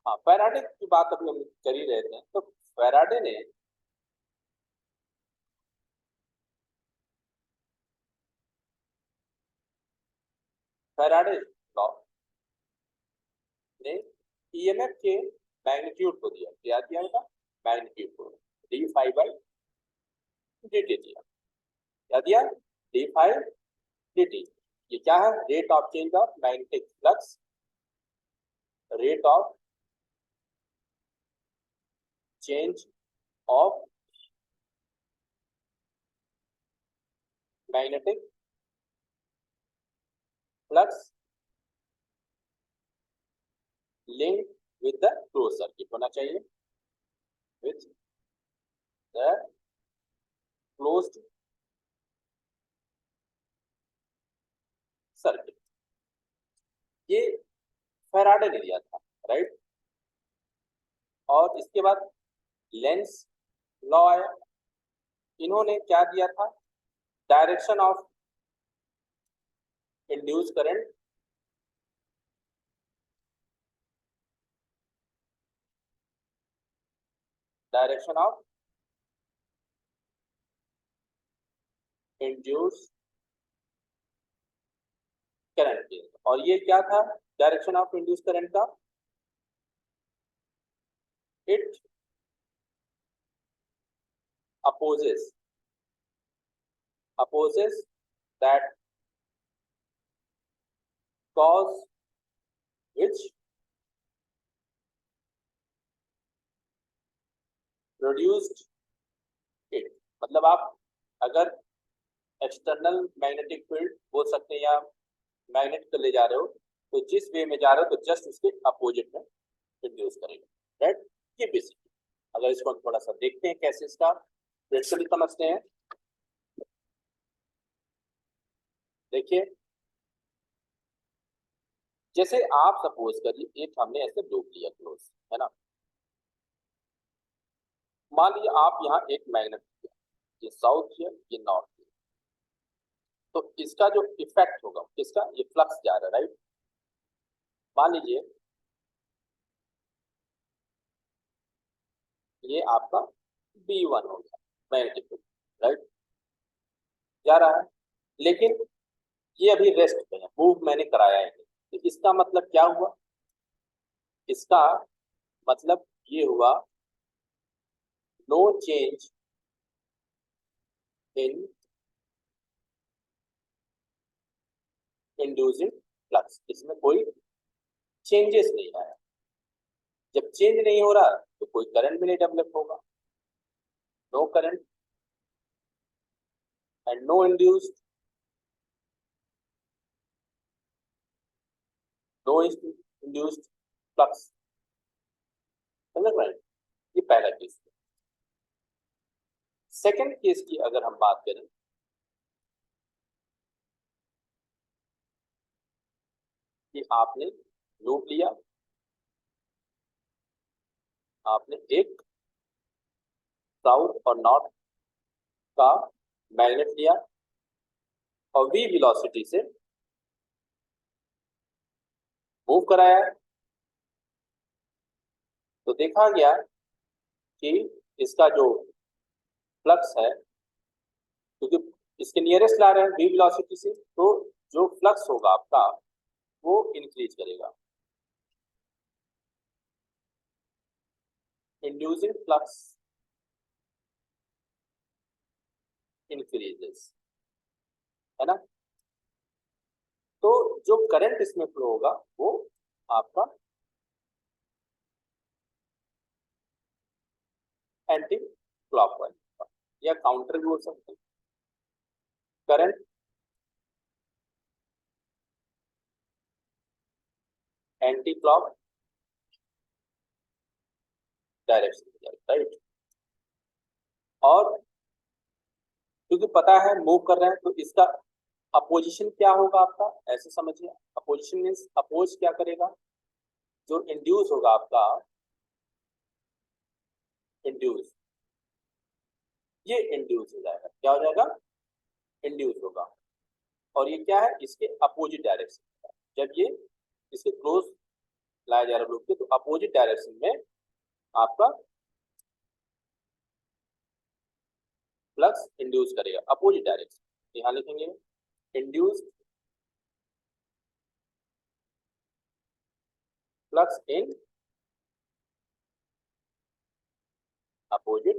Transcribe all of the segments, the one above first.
हाँ, फैराडे की बात अभी हम कर ही रहे थे, तो फैराडे ने फैराडे लॉ ने ईएमएफ के मैग्नीट्यूड को दिया, क्या दिया था? मैग्नीट्यूड को D five by D T दिया। क्या दिया? D five D T. ये क्या है? Rate of change of magnetic flux, rate of change of magnetic flux link with the close circuit होना चाहिए, विथ द क्लोज्ड सर्किट। ये फैराडे ने दिया था, राइट। और इसके बाद लेंस लॉ आया। इन्होंने क्या दिया था? Direction of induce current, direction of induce current की। और ये क्या था डायरेक्शन ऑफ इंड्यूस करंट का? It opposes that cause which produced it। मतलब आप अगर एक्सटर्नल मैग्नेटिक फील्ड बोल सकते हैं या मैग्नेट को ले जा रहे हो, तो जिस वे में जा रहे हो तो जस्ट उसके अपोजिट में इंड्यूस करेगा, राइट। ये बेसिक। अगर इसको हम थोड़ा सा देखते हैं कैसे इसका प्रिंसिपल समझते हैं। देखिए, जैसे आप सपोज करिए एक हमने ऐसे लूप लिया क्लोज, है ना। मान लीजिए आप यहाँ एक मैग्नेट लिया, ये साउथ है ये नॉर्थ है, तो इसका जो इफेक्ट होगा इसका, ये फ्लक्स जा रहा है, राइट। मान लीजिए ये आपका B1 हो गया मैग्नेटिक फील्ड, राइट, जा रहा है। लेकिन ये अभी रेस्ट पे है, मूव मैंने कराया है, तो इसका मतलब क्या हुआ? इसका मतलब ये हुआ no change in inducing flux, इसमें कोई चेंजेस नहीं आया। जब चेंज नहीं हो रहा तो कोई करंट भी नहीं डेवलप होगा, no current and no induced, no induced flux. समझ रहे हैं? ये पहला केस। सेकंड केस की अगर हम बात करें, कि आपने लूप लिया, आपने एक साउथ और नॉर्थ का मैग्नेट लिया और v वेलोसिटी से मूव कराया, तो देखा गया कि इसका जो फ्लक्स है, क्योंकि इसके नियरेस्ट ला रहे हैं v वेलोसिटी से, तो जो फ्लक्स होगा आपका वो इंक्रीज करेगा। इंड्यूसिंग फ्लक्स इंक्रीजेस, है ना। तो जो करंट इसमें फ्लो होगा वो आपका एंटी क्लॉकवाइज या काउंटर भी हो सकते हैं। Current anti clock direction, right. और क्योंकि पता है मूव कर रहे हैं, तो इसका अपोजिशन क्या होगा आपका, ऐसे समझिए। अपोजिशन मीन्स अपोज क्या करेगा? जो इंड्यूस होगा आपका, इंड्यूस, ये इंड्यूस हो जाएगा। क्या हो जाएगा? इंड्यूस होगा। और ये क्या है? इसके अपोजिट डायरेक्शन। जब ये इसके क्लोज लाया जा रहा है लूप के, तो अपोजिट डायरेक्शन में आपका फ्लक्स इंड्यूस करेगा, अपोजिट डायरेक्शन। यहाँ लिखेंगे induce flux in opposite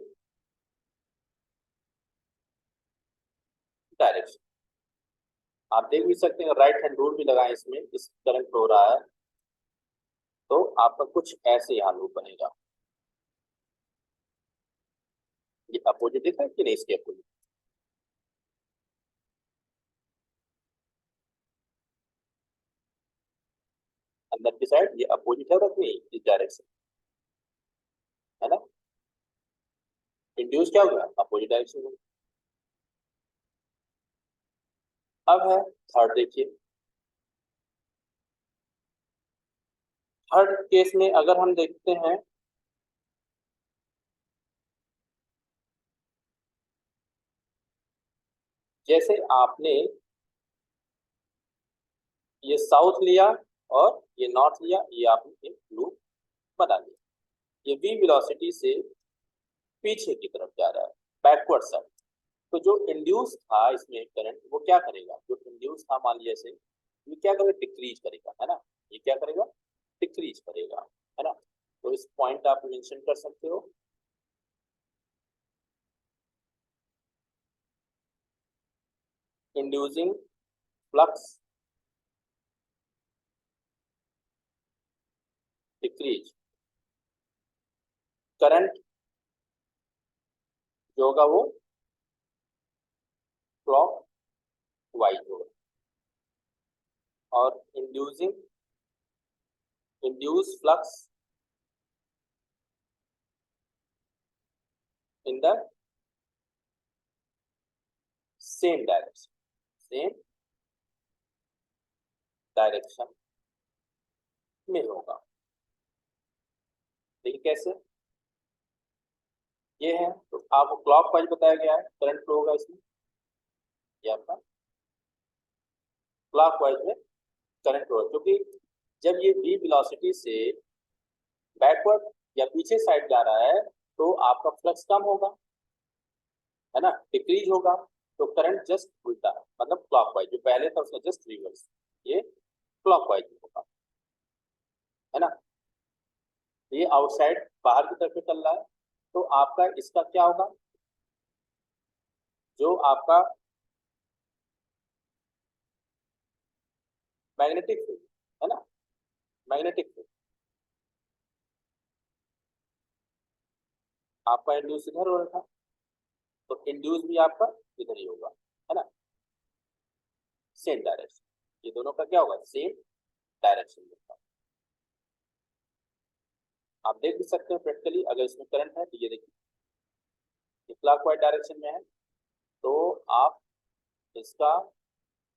direction. आप देख भी सकते हैं, राइट हैंड रूल भी लगाए इसमें, इस करंट हो रहा है तो आपका कुछ ऐसे यहाँ लूप बनेगा। ये अपोजिट दिख रहा है कि नहीं, इसके अपोजिट अंदर की साइड ये अपोजिट है रखनी इस डायरेक्शन, है ना। इंड्यूस क्या हो गया, अपोजिट डायरेक्शन में। अब है थर्ड, देखिए थर्ड केस में अगर हम देखते हैं, जैसे आपने ये साउथ लिया और ये नॉर्थ लिया, ये आपने एक लूप बना लिया। ये v वेलोसिटी से पीछे की तरफ जा रहा है, बैकवर्ड साइड। तो जो इंड्यूस था इसमें करंट, वो क्या करेगा, जो इंड्यूस था मान लीजिए से, ये क्या करेगा, डिक्रीज करेगा, है ना। ये क्या करेगा, डिक्रीज करेगा, है ना। तो इस पॉइंट आप मेंशन कर सकते हो। इंड्यूसिंग फ्लक्स डिक्रीज, करंट जो होगा वो क्लॉक वाइज होगा। और induce flux in the same direction में होगा। देखिए कैसे, ये है तो आपको क्लॉक वाइज बताया गया है करंट फ्लो होगा इसमें, ये आपका क्लॉक वाइज में करंट फ्लो, क्योंकि जब ये v वेलोसिटी से बैकवर्ड या पीछे साइड जा रहा है तो आपका फ्लक्स कम होगा, है ना, डिक्रीज होगा। तो करंट जस्ट उल्टा है, मतलब क्लॉकवाइज, जो पहले था उसका जस्ट रिवर्स, ये क्लॉकवाइज होगा, है ना। ये आउटसाइड बाहर की तरफ चल रहा है, तो आपका इसका क्या होगा, जो आपका मैग्नेटिक फील्ड, है ना, मैग्नेटिक फील्ड आपका इंड्यूस इधर हो रहा था, तो इंड्यूस भी आपका इधर ही होगा, है ना, सेम डायरेक्शन। ये दोनों का क्या होगा, सेम डायरेक्शन होगा। आप देख भी सकते हैं प्रैक्टिकली, अगर इसमें करंट है तो ये देखिए ये क्लॉकवाइज डायरेक्शन में है, तो आप इसका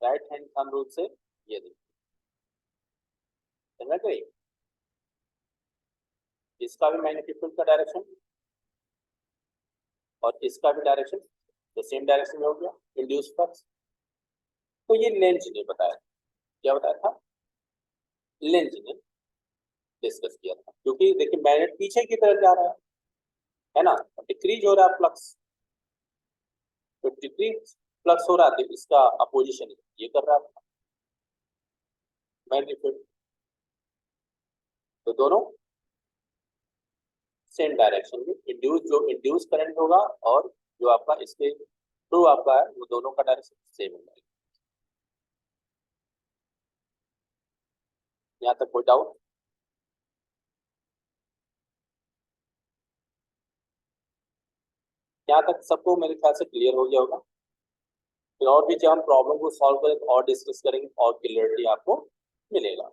राइट हैंड थंब रूल से ये देखिए, समझ गए, इसका भी मैग्नेटिक फील्ड का डायरेक्शन और इसका भी डायरेक्शन तो सेम डायरेक्शन में हो गया, इंड्यूस फ्लक्स। तो ये लेंज ने बताया, क्या बताया था, लेंज ने डिस्कस किया था, क्योंकि देखिए मैग्नेट पीछे की तरफ जा रहा है ना, डिक्रीज हो रहा है फ्लक्स, तो डिक्रीज फ्लक्स हो रहा है, तो इसका अपोजिशन ये कर रहा था मैग्नेटिक फील्ड, तो दोनों सेम डायरेक्शन में जो इंड्यूस करंट होगा और जो आपका इसके थ्रू आपका है, वो दोनों का डायरेक्शन सेम होगा। यहाँ तक कोई डाउट, यहाँ तक सबको मेरे ख्याल से क्लियर हो गया होगा। फिर और भी जब हम प्रॉब्लम को सॉल्व करें तो और डिस्कस करेंगे और क्लियरिटी आपको मिलेगा।